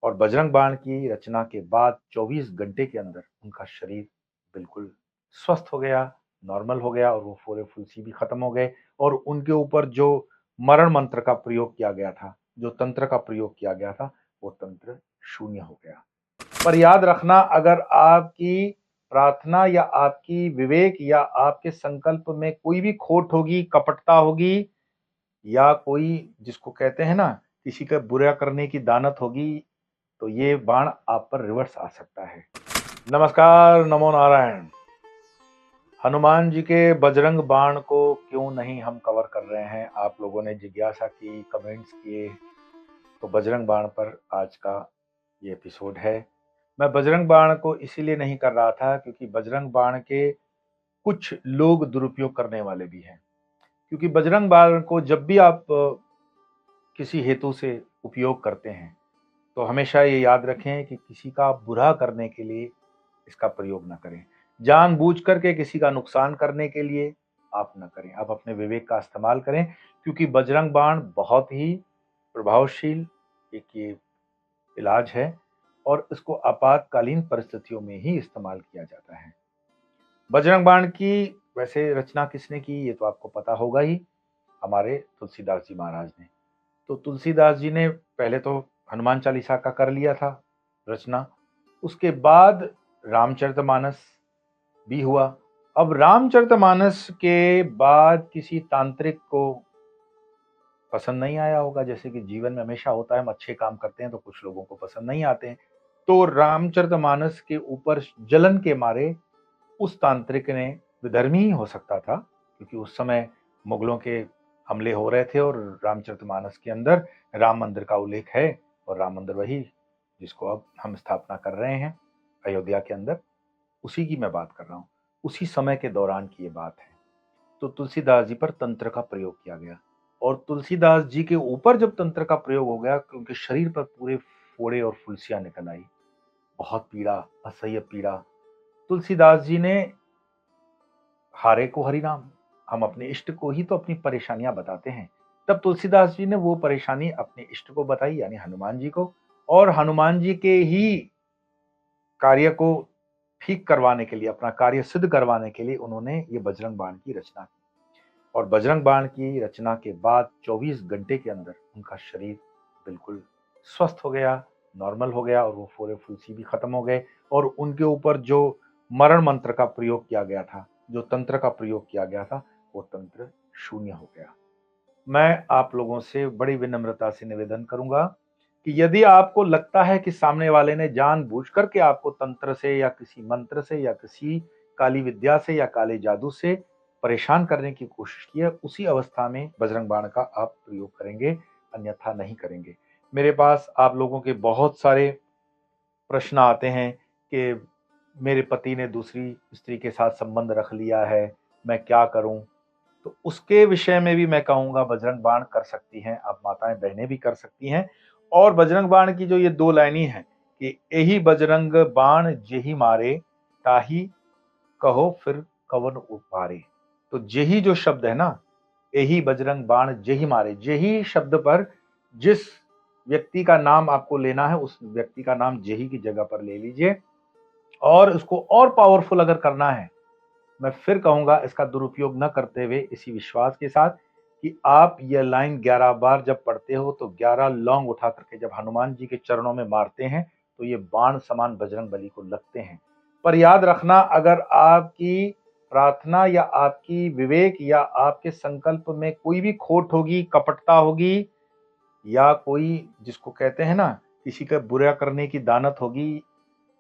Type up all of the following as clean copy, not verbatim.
और बजरंग बाण की रचना के बाद 24 घंटे के अंदर उनका शरीर बिल्कुल स्वस्थ हो गया, नॉर्मल हो गया और वो फोड़े फुंसी भी खत्म हो गए। और उनके ऊपर जो मरण मंत्र का प्रयोग किया गया था, जो तंत्र का प्रयोग किया गया था, वो तंत्र शून्य हो गया। पर याद रखना, अगर आपकी प्रार्थना या आपकी विवेक या आपके संकल्प में कोई भी खोट होगी, कपटता होगी, या कोई जिसको कहते हैं ना किसी का बुरा करने की दानत होगी, तो ये बाण आप पर रिवर्स आ सकता है। नमस्कार, नमो नारायण। हनुमान जी के बजरंग बाण को क्यों नहीं हम कवर कर रहे हैं? आप लोगों ने जिज्ञासा की, कमेंट्स किए, तो बजरंग बाण पर आज का ये एपिसोड है। मैं बजरंग बाण को इसीलिए नहीं कर रहा था क्योंकि बजरंग बाण के कुछ लोग दुरुपयोग करने वाले भी हैं। क्योंकि बजरंग बाण को जब भी आप किसी हेतु से उपयोग करते हैं, तो हमेशा ये याद रखें कि किसी का बुरा करने के लिए इसका प्रयोग ना करें। जानबूझ करके किसी का नुकसान करने के लिए आप ना करें। आप अपने विवेक का इस्तेमाल करें, क्योंकि बजरंग बाण बहुत ही प्रभावशील एक ये इलाज है और इसको आपातकालीन परिस्थितियों में ही इस्तेमाल किया जाता है। बजरंग बाण की वैसे रचना किसने की, ये तो आपको पता होगा ही, हमारे तुलसीदास जी महाराज ने। तो तुलसीदास जी ने पहले तो हनुमान चालीसा का कर लिया था रचना, उसके बाद रामचरितमानस भी हुआ। अब रामचरितमानस के बाद किसी तांत्रिक को पसंद नहीं आया होगा, जैसे कि जीवन में हमेशा होता है, हम अच्छे काम करते हैं तो कुछ लोगों को पसंद नहीं आते हैं। तो रामचरितमानस के ऊपर जलन के मारे उस तांत्रिक ने, विधर्मी ही हो सकता था क्योंकि उस समय मुगलों के हमले हो रहे थे और रामचरितमानस के अंदर राम मंदिर का उल्लेख है, और राम मंदिर वही जिसको अब हम स्थापना कर रहे हैं अयोध्या के अंदर, उसी की मैं बात कर रहा हूँ। उसी समय के दौरान की ये बात है। तो तुलसीदास जी पर तंत्र का प्रयोग किया गया, और तुलसीदास जी के ऊपर जब तंत्र का प्रयोग हो गया, उनके शरीर पर पूरे फोड़े और फुंसियां निकल आई, बहुत पीड़ा, असह्य पीड़ा। तुलसीदास जी ने हारे को हरि नाम, हम अपने इष्ट को ही तो अपनी परेशानियां बताते हैं। तब तुलसीदास जी ने वो परेशानी अपने इष्ट को बताई, यानी हनुमान जी को, और हनुमान जी के ही कार्य को ठीक करवाने के लिए, अपना कार्य सिद्ध करवाने के लिए उन्होंने ये बजरंग बाण की रचना की। और बजरंग बाण की रचना के बाद 24 घंटे के अंदर उनका शरीर बिल्कुल स्वस्थ हो गया, नॉर्मल हो गया, और वो फोड़े फुंसी भी खत्म हो गए। और उनके ऊपर जो मरण मंत्र का प्रयोग किया गया था, जो तंत्र का प्रयोग किया गया था, वो तंत्र शून्य हो गया। मैं आप लोगों से बड़ी विनम्रता से निवेदन करूंगा कि यदि आपको लगता है कि सामने वाले ने जानबूझ करके आपको तंत्र से या किसी मंत्र से या किसी काली विद्या से या काले जादू से परेशान करने की कोशिश की है, उसी अवस्था में बजरंग बाण का आप प्रयोग करेंगे, अन्यथा नहीं करेंगे। मेरे पास आप लोगों के बहुत सारे प्रश्न आते हैं कि मेरे पति ने दूसरी स्त्री के साथ संबंध रख लिया है, मैं क्या करूं? तो उसके विषय में भी मैं कहूंगा बजरंग बाण कर सकती हैं, आप माताएं बहनें भी कर सकती हैं। और बजरंग बाण की जो ये दो लाइनी है कि यही बजरंग बाण जेहि मारे, ताही कहो फिर कवन उपारे। तो जेही जो शब्द है ना, यही बजरंग बाण जेहि मारे, जेही शब्द पर जिस व्यक्ति का नाम आपको लेना है, उस व्यक्ति का नाम जेही की जगह पर ले लीजिए। और उसको और पावरफुल अगर करना है, मैं फिर कहूंगा इसका दुरुपयोग न करते हुए इसी विश्वास के साथ कि आप यह लाइन 11 बार जब पढ़ते हो तो 11 लौंग उठा करके जब हनुमान जी के चरणों में मारते हैं, तो ये बाण समान बजरंग बली को लगते हैं। पर याद रखना, अगर आपकी प्रार्थना या आपकी विवेक या आपके संकल्प में कोई भी खोट होगी, कपटता होगी, या कोई जिसको कहते हैं ना किसी का बुरा करने की दानत होगी,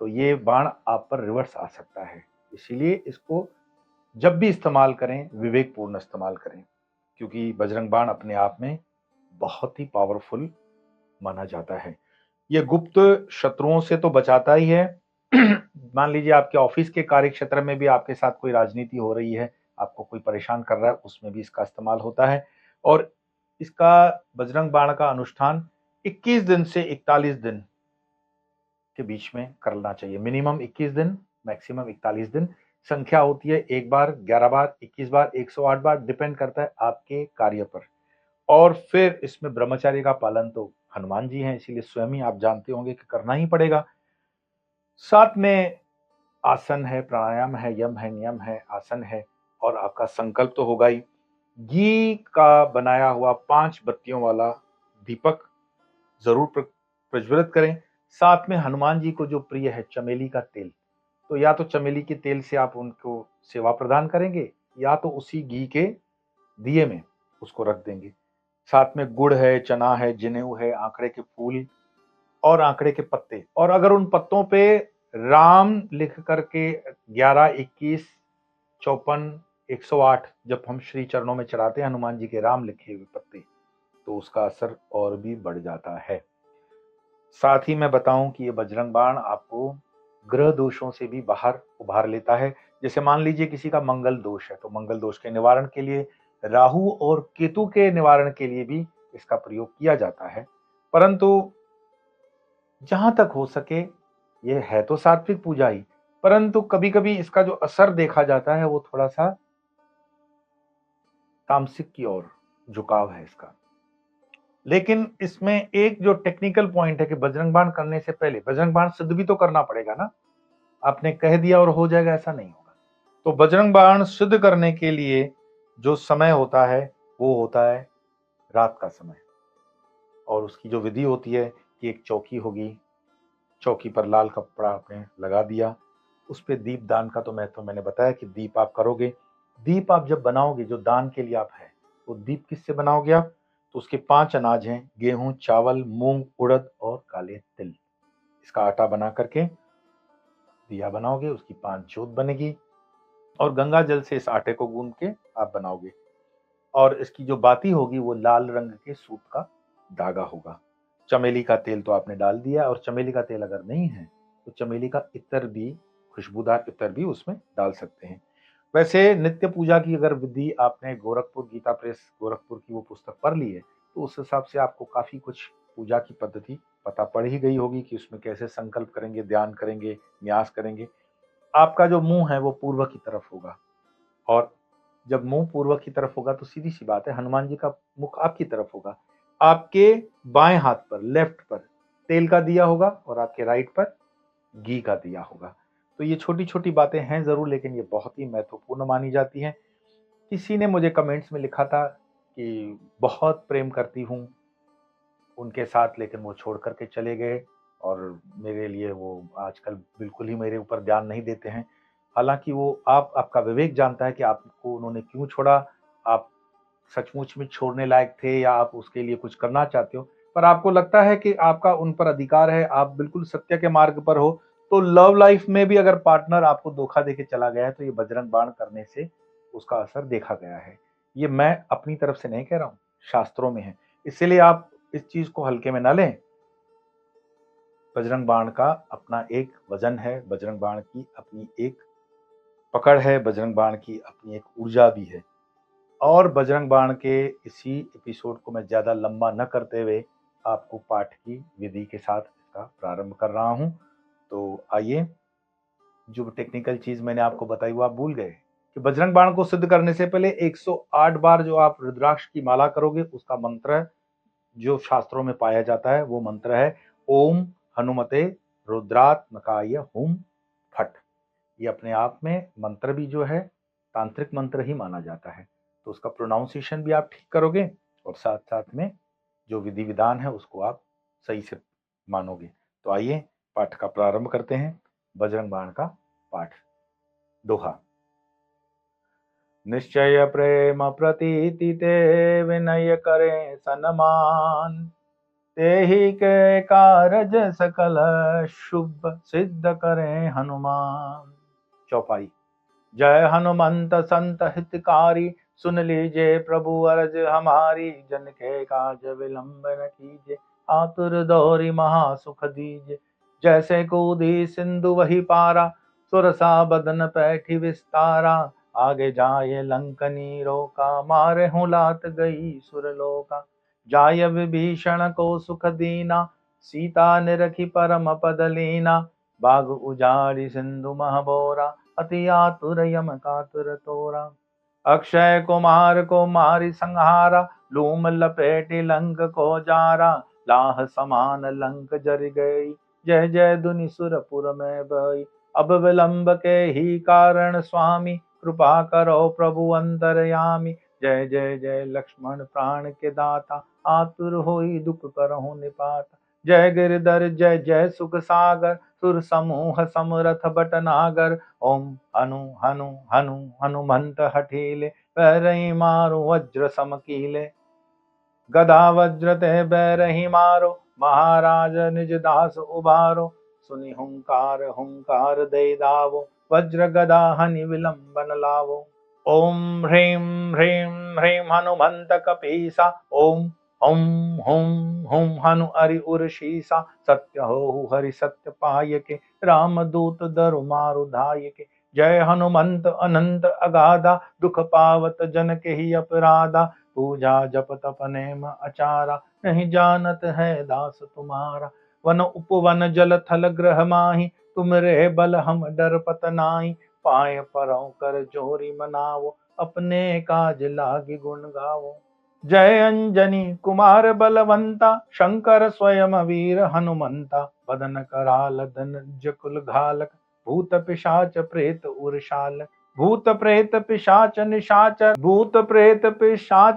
तो ये बाण आप पर रिवर्स आ सकता है। इसीलिए इसको जब भी इस्तेमाल करें, विवेकपूर्ण इस्तेमाल करें, क्योंकि बजरंग बाण अपने आप में बहुत ही पावरफुल माना जाता है। ये गुप्त शत्रुओं से तो बचाता ही है। मान लीजिए आपके ऑफिस के कार्य क्षेत्र में भी आपके साथ कोई राजनीति हो रही है, आपको कोई परेशान कर रहा है, उसमें भी इसका इस्तेमाल होता है। और इसका बजरंग बाण का अनुष्ठान 21 दिन से 41 दिन के बीच में करना चाहिए। मिनिमम 21 दिन, मैक्सिमम 41 दिन। संख्या होती है 1 बार, 11 बार, 21 बार, 108 बार, डिपेंड करता है आपके कार्य पर। और फिर इसमें ब्रह्मचर्य का पालन तो हनुमान जी हैं, इसीलिए स्वयं ही आप जानते होंगे कि करना ही पड़ेगा। साथ में आसन है, प्राणायाम है, यम है, नियम है, आसन है, और आपका संकल्प तो होगा ही। घी का बनाया हुआ 5 बत्तियों वाला दीपक जरूर प्रज्वलित करें। साथ में हनुमान जी को जो प्रिय है चमेली का तेल, तो या तो चमेली के तेल से आप उनको सेवा प्रदान करेंगे, या तो उसी घी के दिए में उसको रख देंगे। साथ में गुड़ है, चना है, जनेऊ है, आंकड़े के फूल और आंकड़े के पत्ते, और अगर उन पत्तों पे राम लिख करके 11, 21, 54, 108 जब हम श्री चरणों में चढ़ाते हैं हनुमान जी के राम लिखे हुए पत्ते, तो उसका असर और भी बढ़ जाता है। साथ ही मैं बताऊं कि ये बजरंग बाण आपको ग्रह दोषों से भी बाहर उभार लेता है। जैसे मान लीजिए किसी का मंगल दोष है, तो मंगल दोष के निवारण के लिए, राहु और केतु के निवारण के लिए भी इसका प्रयोग किया जाता है। परंतु जहां तक हो सके, ये है तो सात्विक पूजा ही, परंतु कभी कभी इसका जो असर देखा जाता है वो थोड़ा सा तामसिक की ओर झुकाव है इसका। लेकिन इसमें एक जो टेक्निकल पॉइंट है कि बजरंग बाण करने से पहले बजरंग बाण सिद्ध भी तो करना पड़ेगा ना। आपने कह दिया और हो जाएगा, ऐसा नहीं होगा। तो बजरंग बाण सिद्ध करने के लिए जो समय होता है वो होता है रात का समय, और उसकी जो विधि होती है कि एक चौकी होगी, चौकी पर लाल कपड़ा आपने लगा दिया, उस पे दीप दान का तो महत्व मैंने बताया कि दीप आप करोगे। दीप आप जब बनाओगे, जो दान के लिए आप है, तो दीप किससे बनाओगे आप? तो उसके 5 अनाज हैं, गेहूं, चावल, मूंग, उड़द और काले तिल। इसका आटा बना करके दिया बनाओगे, उसकी 5 जोत बनेगी, और गंगा जल से इस आटे को गूंद के आप बनाओगे। और इसकी जो बाती होगी वो लाल रंग के सूत का धागा होगा। चमेली का तेल तो आपने डाल दिया, और चमेली का तेल अगर नहीं है तो चमेली का इत्र भी, खुशबूदार इत्र भी उसमें डाल सकते हैं। वैसे नित्य पूजा की अगर विधि आपने गोरखपुर गीता प्रेस गोरखपुर की वो पुस्तक पढ़ ली है, तो उस हिसाब से आपको काफी कुछ पूजा की पद्धति पता पड़ ही गई होगी कि उसमें कैसे संकल्प करेंगे, ध्यान करेंगे, न्यास करेंगे। आपका जो मुंह है वो पूर्व की तरफ होगा, और जब मुंह पूर्व की तरफ होगा तो सीधी सी बात है हनुमान जी का मुख आपकी तरफ होगा। आपके बाएं हाथ पर, लेफ्ट पर तेल का दिया होगा, और आपके राइट पर घी का दिया होगा। तो ये छोटी छोटी बातें हैं जरूर, लेकिन ये बहुत ही महत्वपूर्ण मानी जाती हैं। किसी ने मुझे कमेंट्स में लिखा था कि बहुत प्रेम करती हूँ उनके साथ, लेकिन वो छोड़ करके चले गए, और मेरे लिए वो आजकल बिल्कुल ही मेरे ऊपर ध्यान नहीं देते हैं। हालांकि वो आपका विवेक जानता है कि आपको उन्होंने क्यों छोड़ा, आप सचमुच में छोड़ने लायक थे या आप उसके लिए कुछ करना चाहते हो, पर आपको लगता है कि आपका उन पर अधिकार है, आप बिल्कुल सत्य के मार्ग पर हो, तो लव लाइफ में भी अगर पार्टनर आपको धोखा देके चला गया है, तो ये बजरंग बाण करने से उसका असर देखा गया है। ये मैं अपनी तरफ से नहीं कह रहा हूँ, शास्त्रों में है। इसीलिए आप इस चीज को हल्के में ना लें। बजरंग बाण का अपना एक वजन है, बजरंग बाण की अपनी एक पकड़ है, बजरंग बाण की अपनी एक ऊर्जा भी है। और बजरंग बाण के इसी एपिसोड को मैं ज्यादा लंबा न करते हुए आपको पाठ की विधि के साथ इसका प्रारंभ कर रहा हूं। तो आइए, जो टेक्निकल चीज मैंने आपको बताई वो आप भूल गए कि बजरंग बाण को सिद्ध करने से पहले 108 बार जो आप रुद्राक्ष की माला करोगे, उसका मंत्र जो शास्त्रों में पाया जाता है वो मंत्र है ओम हनुमते रुद्रात्मकाय हुम फट। ये अपने आप में मंत्र भी जो है तांत्रिक मंत्र ही माना जाता है, तो उसका प्रोनाउंसिएशन भी आप ठीक करोगे, और साथ साथ में जो विधि विधान है उसको आप सही से मानोगे। तो आइए पाठ का प्रारंभ करते हैं। बजरंग बाण का पाठ। दोहा। निश्चय प्रेम प्रतीति ते विनय करें सन्मान, तेहि के कारज सकल शुभ सिद्ध करें हनुमान। चौपाई। जय हनुमंत संत हितकारी, सुन लीजिए प्रभु अर्ज हमारी, जन के काज विलंब न कीजिए, आतुर दौरी महा सुख दीजिए। जैसे कूदी सिंधु वही पारा, सुरसा बदन पैठी विस्तारा, आगे जाए लंकनी रोका, मारे हूँ लात गई सुरलोका। जाय विभीषण को सुख दीना, सीता निरखी परम पद लीना, बाग उजाड़ी सिंधु महबोरा, अति आतुर यम कातुर तोरा। अक्षय कुमार को मारी संहारा, लूम लपेटी लंक को जारा, लाह समान लंक जर गई, जय जय दुनि सुरपुर में बई। अब विलंब के ही कारण स्वामी, कृपा करो प्रभु अंतरयामी। जय जय जय लक्ष्मण प्राण के दाता, आतुर होई दुख करहु निपाता। जय गिरधर जय जय सुख सागर, सुर समूह समरथ बटनागर। ओम हनु हनु हनु हनुमंत हठीले, पैरहि मारो वज्र समकीले। गदा वज्र ते बैरहि मारो, महाराज निज दास उबारो। सुनि हुंकार दई दावो, वज्र गदा हनि विलंबन लावो। ओम ह्रीं ह्रीं ह्रीं हनुमंत कपीसा, ओम हुम हुम हुम हनु हरि उर्शीसा। सत्य हो हरि सत्य पाय के, राम दूत दरु मारु धाय के। जय हनुमंत अनंत अगाधा, दुख पावत जन के ही अपराधा। पूजा जप तप नेम आचारा, नहीं जानत है दास तुम्हारा। वन उपवन जल थल ग्रह माहि, तुम रे बल हम डर पत नाहि। पाए परों कर जोरी मनावो, अपने काज लागी गुण गावो। जय अंजनी कुमार बलवंता, शंकर स्वयं वीर हनुमंता। बदन कराल धनुज कुल घालक, भूत पिशाच प्रेत उर्शालक। भूत प्रेत पिशाच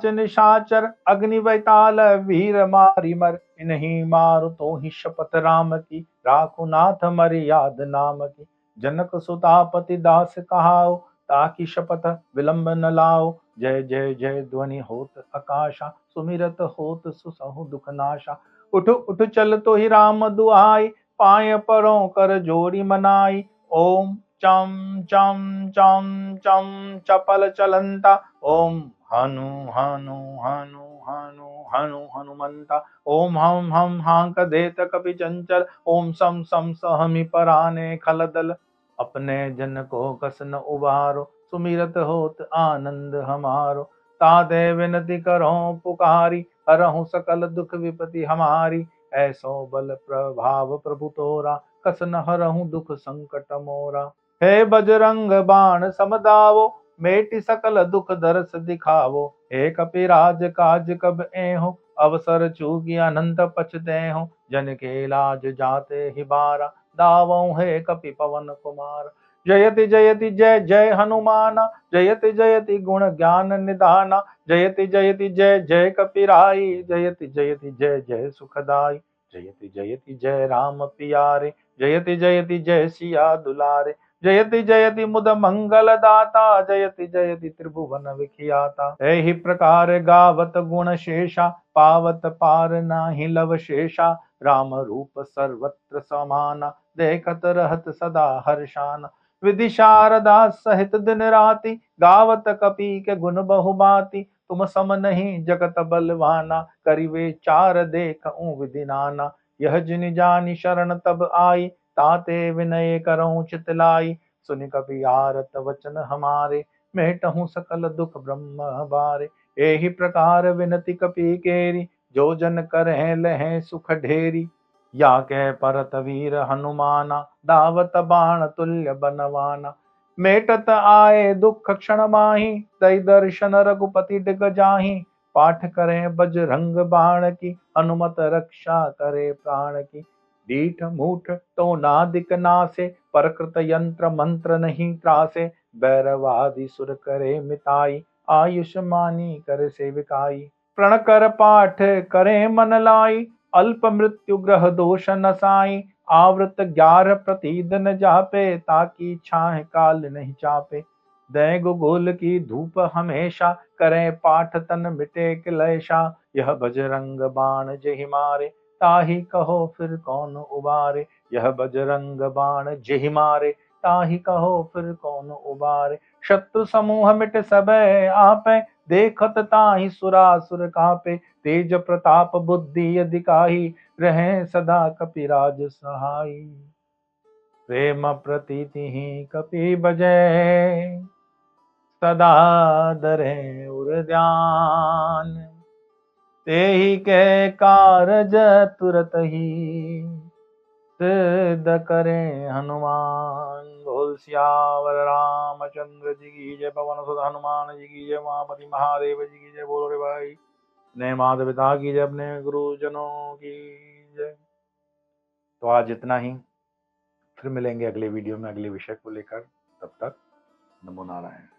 निशाचर, अग्नि वैताल वीर मारी मर। इन्हीं मारु तो ही शपथ राम की, राखु नाथ मर्याद नाम की। जनक सुतापति दास कहाओ, ताकि शपथ विलंब न लाओ। जय जय जय ध्वनि होत आकाशा, सुमिरत होत सुसहु दुख नाशा। उठ उठ चल तो ही राम दुआई, पाए परों कर जोड़ी मनाई। ओम चम चम चम चम चपल चलंता, ओम हनु हनु हनु हनु हनु हनुमंता। ओम हम हांक देत कपि चंचल, ओम सम सम सहमि पराने खलदल। अपने जन को कस न उबारो, सुमिरत होत आनंद हमारो। ताते विनती करो पुकारी, हरहु सकल दुख विपति हमारी। ऐसो बल प्रभाव प्रभु तोरा, कस न हरहु दुख संकट मोरा। हे बजरंग बाण समदावो, मेटि सकल दुख दरस दिखावो। हे कपिराज काज कब एहो, अवसर चूकी अनंत पछतेहो। जन के लाज जाते ही बारा, दावों है कपि पवन कुमार। जयति जयति जय जय हनुमाना, जयति जयति गुण ज्ञान निधाना। जयति जयति जय जय कपिराई, जयति जयति जय जय सुखदाई। जयति जयति जय राम पियारे, जयति जयति जय सिया दुलारे। जयति जयति मुद मंगल दाता, जयति जयति त्रिभुवन विख्याता। एहि प्रकार गावत गुण शेषा, पावत पार नाही लव शेषा। राम रूप सर्वत्र समाना, देखत रहत सदा हर्षाना। विधि शारदा सहित दिन राति, गावत कपि के गुण बहुबाति। तुम सम नहीं जगत बलवाना, करिवे चार देखऊं विधि नाना। यह जिन जानी शरण तब आई, ताते विनय करऊं चित लाई। सुनि कपि आरत वचन हमारे, मेटहूँ सकल दुख ब्रह्म बारे। एहि प्रकार विनति कपि केरी, जो जन करहिं लहै सुख ढेरी। या कह परत वीर हनुमाना, दावत बाण तुल्य बनवाना। मेटत आए दुख क्षण माही, दई दर्शन रघुपति डिग जाही। पाठ करें बजरंग बाण की, हनुमत रक्षा करे प्राण की। डीठ मूठ तो नादिक नासे, परकृत यंत्र मंत्र नहीं त्रासे। बैरवादि सुर करे मिताई, आयुष्मानी कर सेविकाई। प्रण कर पाठ करे मन लाई, अल्प मृत्यु ग्रह दोष नसाई। आवृत 11 प्रतिदिन जापे, ताकि छाह काल नहीं चापे। दै गुगुल की धूप हमेशा, करें पाठ तन मिटे क्लेशा। यह बजरंग बाण जेहि मारे, ताहि कहो फिर कौन उबारे। यह बजरंग बाण जेहि मारे, ताहि कहो फिर कौन उबारे। शत्रु समूह मिट सबे आपे, देखत ताहि सुरासुर कापे। तेज प्रताप बुद्धि अधिकाही, रहे सदा कपिराज सहाई। प्रेम प्रतीति ही कपि बजै, सदा धरे उर ध्यान। तेहि के कारज तुरत ही, सिद्ध करे हनुमान। बोल सियावर रामचंद्र जी की जय, पवन सुत हनुमान जी की जय, उमापति महादेव जी की जय। बोलो रे भाई अपने माता पिता की जय, अपने गुरुजनों की जय। तो आज इतना ही, फिर मिलेंगे अगले वीडियो में अगले विषय को लेकर। तब तक नमो नारायण।